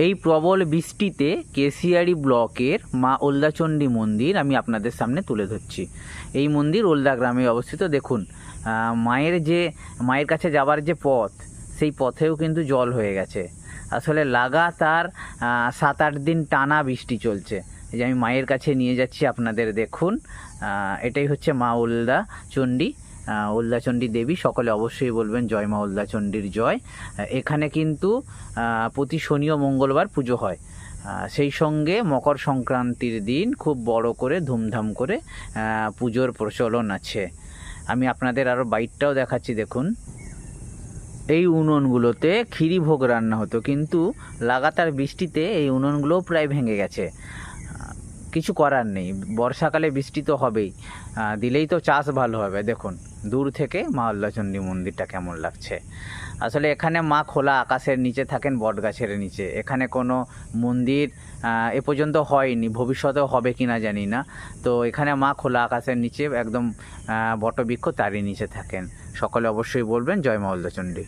এই প্রবল বৃষ্টিতে কেশিয়ারি ব্লকের মা ওলদাচণ্ডী মন্দির আমি আপনাদের সামনে তুলে ধরছি। এই মন্দির ওলদা গ্রামে অবস্থিত। দেখুন মায়ের কাছে যাবার যে পথ, সেই পথেও কিন্তু জল হয়ে গেছে। আসলে লাগাতার 7-8 দিন টানা বৃষ্টি চলছে। এই যে আমি মায়ের কাছে নিয়ে যাচ্ছি আপনাদের, দেখুন এটাই হচ্ছে মা ওলদাচণ্ডী, ওলদাচণ্ডী দেবী। সকলে অবশ্যই বলবেন জয় মা ওলদাচণ্ডীর জয়। এখানে কিন্তু প্রতি শনি ও মঙ্গলবার পুজো হয়। সেই সঙ্গে মকর সংক্রান্তির দিন খুব বড় করে ধুমধাম করে পুজোর প্রচলন আছে। আমি আপনাদের আরও বাইরটাও দেখাচ্ছি। দেখুন এই উনুনগুলোতে ক্ষীরি ভোগ রান্না হতো, কিন্তু লাগাতার বৃষ্টিতে এই উনুনগুলোও প্রায় ভেঙে গেছে। কিছু করার নেই, বর্ষাকালে বৃষ্টি তো হবেই, দিলেই তো চাষ ভালো হবে। দেখুন দূর থেকে মা ওলদাচণ্ডী মন্দিরটা কেমন লাগছে। আসলে এখানে মা খোলা আকাশের নিচে থাকেন, বটগাছের নিচে। এখানে কোনো মন্দির এ পর্যন্ত হয়নি, ভবিষ্যতেও হবে কি না জানি না। তো এখানে মা খোলা আকাশের নিচে একদম বটবৃক্ষ, তারই নিচে থাকেন। সকলে অবশ্যই বলবেন জয় মা ওলদাচণ্ডী।